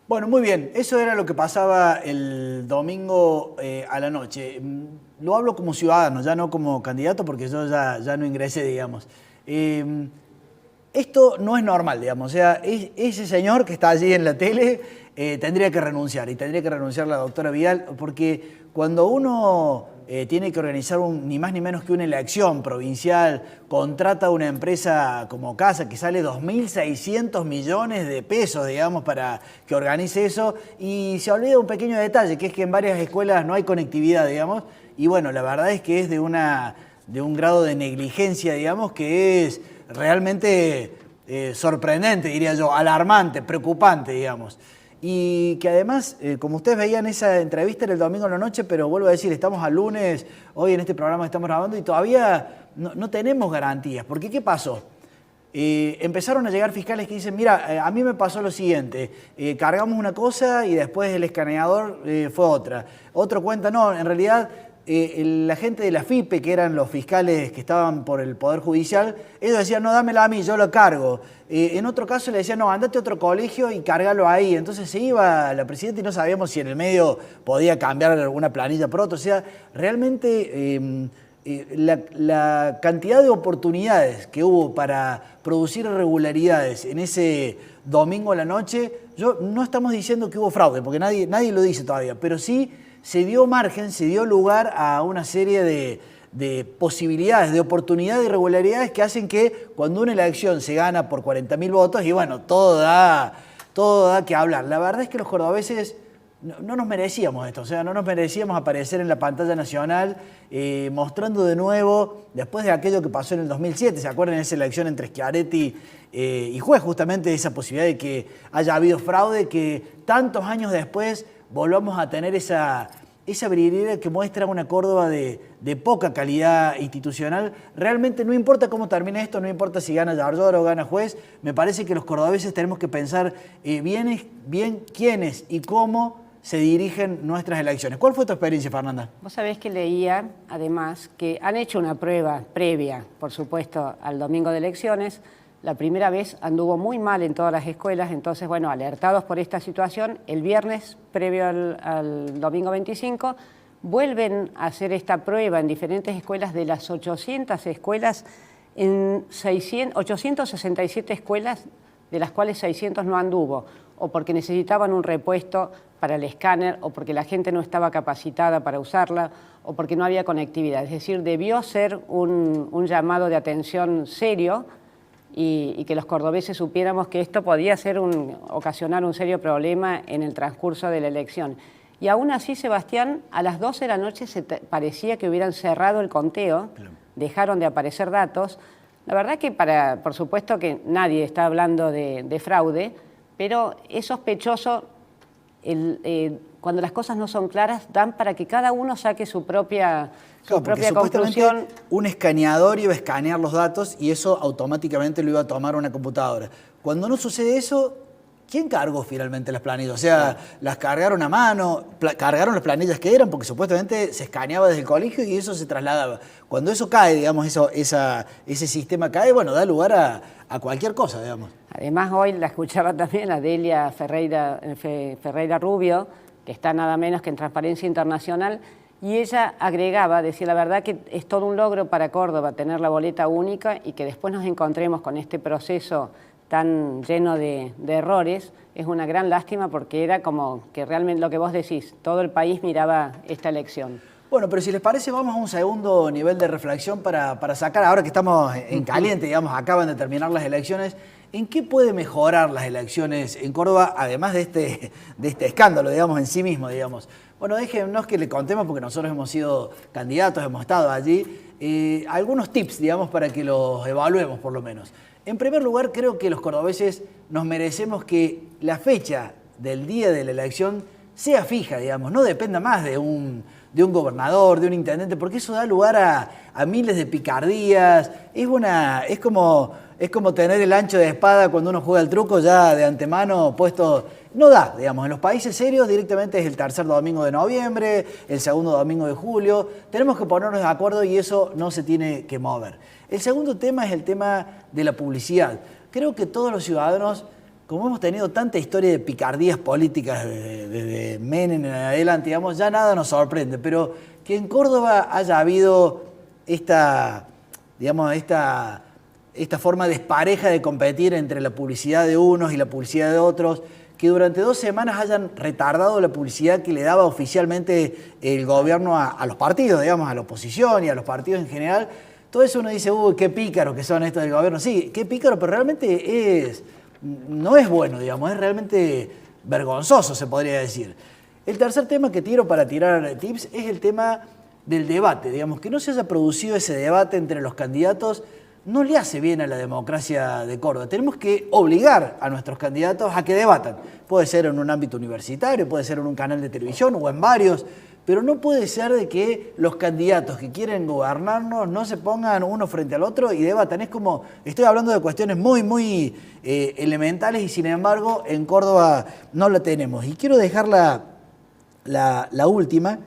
Bueno, muy bien. Eso era lo que pasaba el domingo a la noche. Lo hablo como ciudadano, ya no como candidato, porque yo ya no ingresé, digamos. Esto no es normal, digamos. O sea, ese señor que está allí en la tele tendría que renunciar, y tendría que renunciar la doctora Vidal, porque cuando uno tiene que organizar ni más ni menos que una elección provincial, contrata una empresa como Casa que sale 2.600 millones de pesos, digamos, para que organice eso, y se olvida un pequeño detalle, que es que en varias escuelas no hay conectividad, digamos, y bueno, la verdad es que es de un grado de negligencia, digamos, que es realmente sorprendente, diría yo, alarmante, preocupante, digamos. Y que además, como ustedes veían esa entrevista era el domingo en la noche, pero vuelvo a decir, estamos al lunes, hoy en este programa que estamos grabando, y todavía no tenemos garantías. Porque ¿qué pasó? Empezaron a llegar fiscales que dicen, mira, a mí me pasó lo siguiente, cargamos una cosa y después el escaneador fue otra. Otro cuenta, no, en realidad la gente de la FIPE, que eran los fiscales que estaban por el Poder Judicial, ellos decían, no, dámela a mí, yo lo cargo. En otro caso le decían, no, andate a otro colegio y cárgalo ahí. Entonces se iba la presidenta y no sabíamos si en el medio podía cambiar alguna planilla por otra. O sea, realmente la cantidad de oportunidades que hubo para producir irregularidades en ese domingo a la noche, no estamos diciendo que hubo fraude, porque nadie lo dice todavía, pero sí se dio margen, se dio lugar a una serie de posibilidades, de oportunidades, de irregularidades que hacen que cuando una elección se gana por 40.000 votos, y bueno, todo da que hablar. La verdad es que los cordobeses no nos merecíamos esto, o sea, no nos merecíamos aparecer en la pantalla nacional mostrando de nuevo, después de aquello que pasó en el 2007, ¿se acuerdan de esa elección entre Schiaretti y Juez? Justamente esa posibilidad de que haya habido fraude, que tantos años después volvamos a tener esa vidriera que muestra una Córdoba de poca calidad institucional. Realmente no importa cómo termine esto, no importa si gana Yarlora o gana Juez, me parece que los cordobeses tenemos que pensar bien quiénes y cómo se dirigen nuestras elecciones. ¿Cuál fue tu experiencia, Fernanda? Vos sabés que leía, además, que han hecho una prueba previa, por supuesto, al domingo de elecciones. La primera vez anduvo muy mal en todas las escuelas, entonces, bueno, alertados por esta situación, el viernes, previo al domingo 25, vuelven a hacer esta prueba en diferentes escuelas. De las 800 escuelas, en 867 escuelas, de las cuales 600 no anduvo, o porque necesitaban un repuesto para el escáner, o porque la gente no estaba capacitada para usarla, o porque no había conectividad. Es decir, debió ser un llamado de atención serio, y que los cordobeses supiéramos que esto podía ocasionar un serio problema en el transcurso de la elección. Y aún así, Sebastián, a las 12 de la noche parecía que hubieran cerrado el conteo, dejaron de aparecer datos. La verdad que por supuesto que nadie está hablando de fraude, pero es sospechoso cuando las cosas no son claras, dan para que cada uno saque su propia conclusión. Un escaneador iba a escanear los datos y eso automáticamente lo iba a tomar una computadora. Cuando no sucede eso, ¿quién cargó finalmente las planillas? O sea, las cargaron a mano, cargaron las planillas que eran, porque supuestamente se escaneaba desde el colegio y eso se trasladaba. Cuando eso cae, digamos, ese sistema cae, bueno, da lugar a cualquier cosa, digamos. Además, hoy la escuchaba también a Delia Ferreira Rubio, que está nada menos que en Transparencia Internacional, y ella agregaba, decía, la verdad que es todo un logro para Córdoba tener la boleta única y que después nos encontremos con este proceso tan lleno de errores, es una gran lástima, porque era como que realmente lo que vos decís, todo el país miraba esta elección. Bueno, pero si les parece, vamos a un segundo nivel de reflexión para sacar, ahora que estamos en caliente, digamos, acaban de terminar las elecciones, ¿en qué puede mejorar las elecciones en Córdoba, además de este escándalo, digamos, en sí mismo, digamos? Bueno, déjenos que le contemos, porque nosotros hemos sido candidatos, hemos estado allí, algunos tips, digamos, para que los evaluemos por lo menos. En primer lugar, creo que los cordobeses nos merecemos que la fecha del día de la elección sea fija, digamos, no dependa más de un gobernador, de un intendente, porque eso da lugar a miles de picardías. Es como tener el ancho de espada cuando uno juega el truco ya de antemano puesto. No da, digamos, en los países serios directamente es el tercer domingo de noviembre, el segundo domingo de julio. Tenemos que ponernos de acuerdo y eso no se tiene que mover. El segundo tema es el tema de la publicidad. Creo que todos los ciudadanos como hemos tenido tanta historia de picardías políticas desde Menem en adelante, digamos, ya nada nos sorprende, pero que en Córdoba haya habido esta forma despareja de competir entre la publicidad de unos y la publicidad de otros, que durante 2 semanas hayan retardado la publicidad que le daba oficialmente el gobierno a los partidos, digamos, a la oposición y a los partidos en general. Todo eso uno dice, uy, qué pícaros que son estos del gobierno. Sí, qué pícaro, pero realmente no es bueno, digamos, es realmente vergonzoso, se podría decir. El tercer tema que tiro para tirar tips es el tema del debate, digamos, que no se haya producido ese debate entre los candidatos no le hace bien a la democracia de Córdoba. Tenemos que obligar a nuestros candidatos a que debatan. Puede ser en un ámbito universitario, puede ser en un canal de televisión o en varios, pero no puede ser de que los candidatos que quieren gobernarnos no se pongan uno frente al otro y debatan. Es como, estoy hablando de cuestiones muy elementales y sin embargo en Córdoba no la tenemos. Y quiero dejar la última,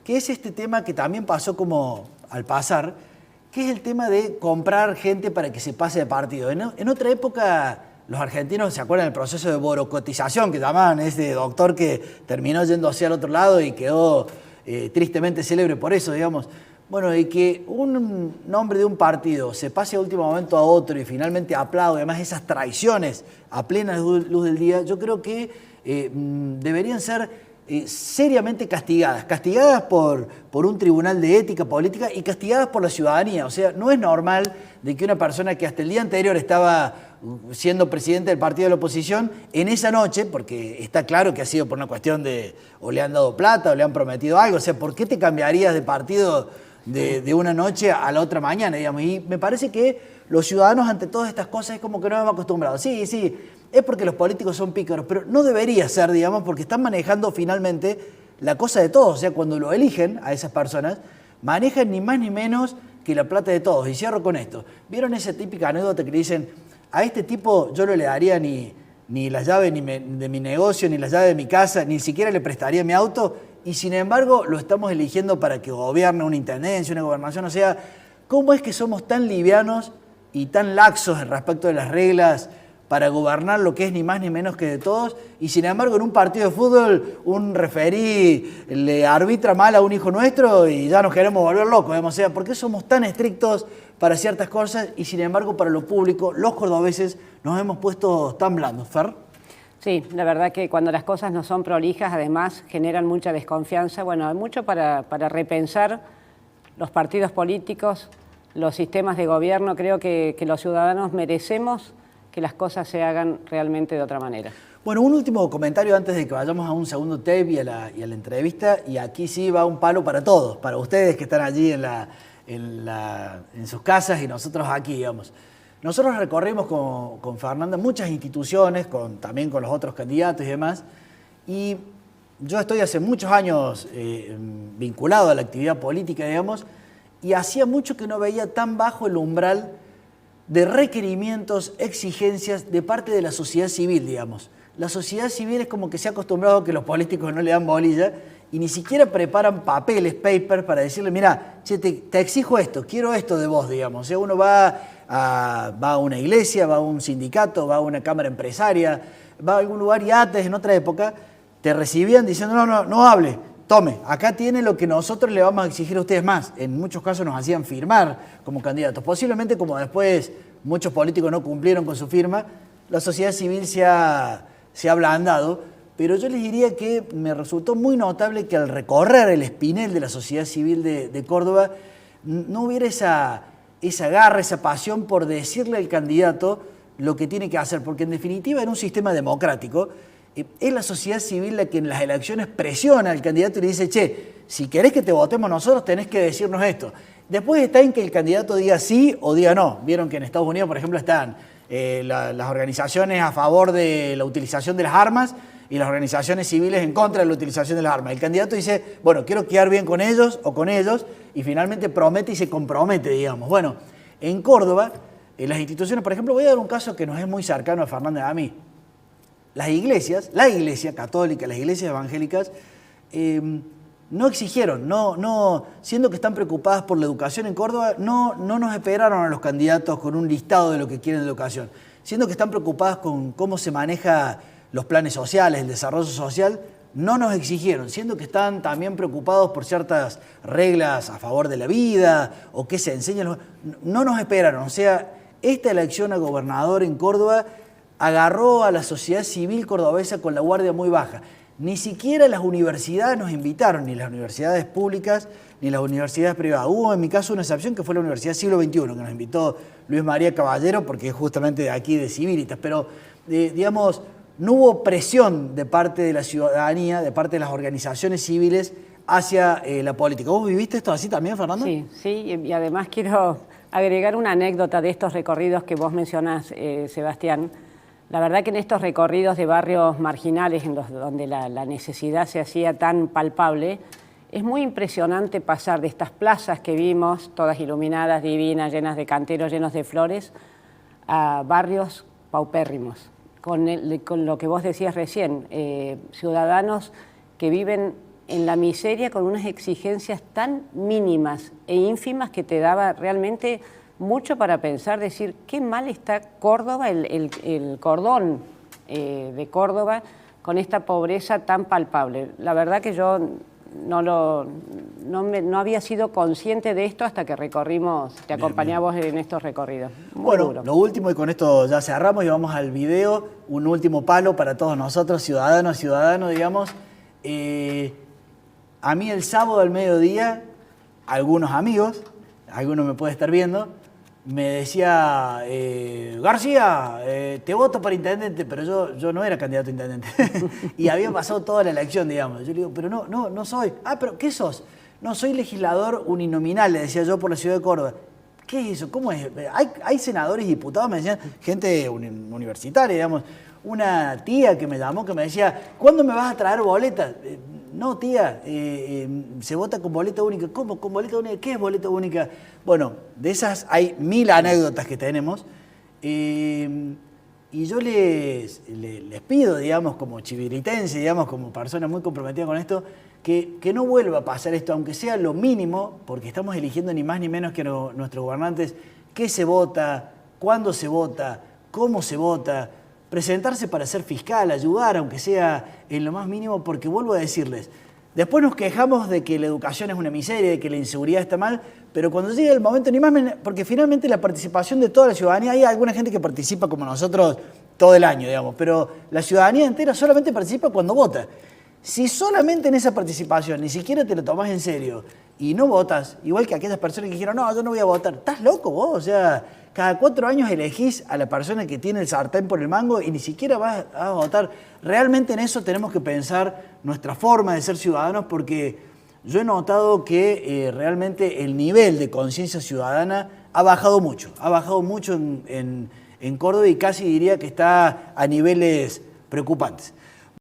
que es este tema que también pasó como al pasar, que es el tema de comprar gente para que se pase de partido. En otra época, los argentinos se acuerdan del proceso de borocotización que llamaban, ese doctor que terminó yendo hacia el otro lado y quedó tristemente célebre por eso, digamos. Bueno, y que un nombre de un partido se pase a último momento a otro y finalmente aplaude, además esas traiciones a plena luz del día, yo creo que deberían ser seriamente castigadas por un tribunal de ética política y castigadas por la ciudadanía. O sea, no es normal de que una persona que hasta el día anterior estaba siendo presidente del partido de la oposición, en esa noche, porque está claro que ha sido por una cuestión de o le han dado plata o le han prometido algo, o sea, ¿por qué te cambiarías de partido de una noche a la otra mañana, digamos? Y me parece que los ciudadanos ante todas estas cosas es como que no hemos acostumbrado. Sí, es porque los políticos son pícaros, pero no debería ser, digamos, porque están manejando finalmente la cosa de todos. O sea, cuando lo eligen a esas personas, manejan ni más ni menos que la plata de todos. Y cierro con esto. ¿Vieron esa típica anécdota que le dicen, a este tipo yo no le daría ni las llaves de mi negocio, ni las llaves de mi casa, ni siquiera le prestaría mi auto, y sin embargo lo estamos eligiendo para que gobierne una intendencia, una gobernación? O sea, ¿cómo es que somos tan livianos y tan laxos respecto de las reglas para gobernar lo que es ni más ni menos que de todos? Y sin embargo en un partido de fútbol un referí le arbitra mal a un hijo nuestro y ya nos queremos volver locos, digamos. O sea, ¿por qué somos tan estrictos para ciertas cosas y sin embargo para lo público los cordobeses nos hemos puesto tan blandos? Fer. Sí, la verdad que cuando las cosas no son prolijas, además generan mucha desconfianza. Bueno, hay mucho para repensar los partidos políticos, los sistemas de gobierno. Creo que los ciudadanos merecemos que las cosas se hagan realmente de otra manera. Bueno, un último comentario antes de que vayamos a un segundo tape y a la entrevista, y aquí sí va un palo para todos, para ustedes que están allí en sus casas y nosotros aquí, digamos. Nosotros recorrimos con Fernanda muchas instituciones, también con los otros candidatos y demás, y yo estoy hace muchos años vinculado a la actividad política, digamos, y hacía mucho que no veía tan bajo el umbral de requerimientos, exigencias de parte de la sociedad civil, digamos. La sociedad civil es como que se ha acostumbrado a que los políticos no le dan bolilla y ni siquiera preparan papeles, papers, para decirle, mira, che, te exijo esto, quiero esto de vos, digamos. O sea, uno va a una iglesia, va a un sindicato, va a una cámara empresaria, va a algún lugar y antes, en otra época, te recibían diciendo, no hable, tome, acá tiene lo que nosotros le vamos a exigir a ustedes más. En muchos casos nos hacían firmar como candidatos. Posiblemente, como después muchos políticos no cumplieron con su firma, la sociedad civil se ha ablandado, pero yo les diría que me resultó muy notable que al recorrer el espinel de la sociedad civil de Córdoba no hubiera esa garra, esa pasión por decirle al candidato lo que tiene que hacer, porque en definitiva en un sistema democrático es la sociedad civil la que en las elecciones presiona al candidato y le dice, che, si querés que te votemos nosotros tenés que decirnos esto. Después está en que el candidato diga sí o diga no. Vieron que en Estados Unidos, por ejemplo, están las organizaciones a favor de la utilización de las armas y las organizaciones civiles en contra de la utilización de las armas. El candidato dice, bueno, quiero quedar bien con ellos o con ellos, y finalmente promete y se compromete, digamos. Bueno, en Córdoba, las instituciones, por ejemplo, voy a dar un caso que nos es muy cercano a Fernanda y a mí. Las iglesias, la iglesia católica, las iglesias evangélicas, no exigieron, siendo que están preocupadas por la educación en Córdoba, no nos esperaron a los candidatos con un listado de lo que quieren de educación, siendo que están preocupadas con cómo se maneja los planes sociales, el desarrollo social, no nos exigieron, siendo que están también preocupados por ciertas reglas a favor de la vida o qué se enseña, no nos esperaron. O sea, esta elección a gobernador en Córdoba agarró a la sociedad civil cordobesa con la guardia muy baja. Ni siquiera las universidades nos invitaron, ni las universidades públicas, ni las universidades privadas. Hubo en mi caso una excepción que fue la Universidad Siglo XXI, que nos invitó Luis María Caballero, porque es justamente de aquí de Civilitas, pero digamos, no hubo presión de parte de la ciudadanía, de parte de las organizaciones civiles hacia la política. ¿Vos viviste esto así también, Fernando? Sí, sí, y además quiero agregar una anécdota de estos recorridos que vos mencionás, Sebastián. La verdad que en estos recorridos de barrios marginales, donde la necesidad se hacía tan palpable, es muy impresionante pasar de estas plazas que vimos, todas iluminadas, divinas, llenas de canteros, llenos de flores, a barrios paupérrimos, con lo que vos decías recién, ciudadanos que viven en la miseria con unas exigencias tan mínimas e ínfimas que te daba realmente mucho para pensar, decir, qué mal está Córdoba, el cordón de Córdoba, con esta pobreza tan palpable. La verdad que yo no había sido consciente de esto hasta que recorrimos, te acompañamos en estos recorridos. Muy duro. Lo último, y con esto ya cerramos y vamos al video, un último palo para todos nosotros, ciudadanos, digamos. A mí el sábado al mediodía, algunos amigos, algunos me puede estar viendo, me decía, García, te voto para intendente, pero yo no era candidato a intendente. Y había pasado toda la elección, digamos. Yo le digo, pero no soy. Ah, pero ¿qué sos? No, soy legislador uninominal, le decía yo, por la ciudad de Córdoba. ¿Qué es eso? ¿Cómo es? ¿Hay senadores y diputados? Me decían, gente universitaria, digamos. Una tía que me llamó, que me decía, ¿cuándo me vas a traer boletas? No, tía, se vota con boleta única. ¿Cómo? ¿Con boleta única? ¿Qué es boleta única? Bueno, de esas hay 1000 anécdotas que tenemos. Y yo les pido, digamos, como chiviritense, digamos, como persona muy comprometida con esto, que no vuelva a pasar esto, aunque sea lo mínimo, porque estamos eligiendo ni más ni menos que nuestros gobernantes, qué se vota, cuándo se vota, cómo se vota, presentarse para ser fiscal, ayudar, aunque sea en lo más mínimo, porque vuelvo a decirles, después nos quejamos de que la educación es una miseria, de que la inseguridad está mal, pero cuando llegue el momento, ni más, porque finalmente la participación de toda la ciudadanía, hay alguna gente que participa como nosotros todo el año, digamos, pero la ciudadanía entera solamente participa cuando vota. Si solamente en esa participación ni siquiera te lo tomás en serio y no votas, igual que aquellas personas que dijeron, no, yo no voy a votar, ¿estás loco vos? O sea, cada 4 años elegís a la persona que tiene el sartén por el mango y ni siquiera vas a votar. Realmente en eso tenemos que pensar nuestra forma de ser ciudadanos, porque yo he notado que realmente el nivel de conciencia ciudadana ha bajado mucho en Córdoba, y casi diría que está a niveles preocupantes.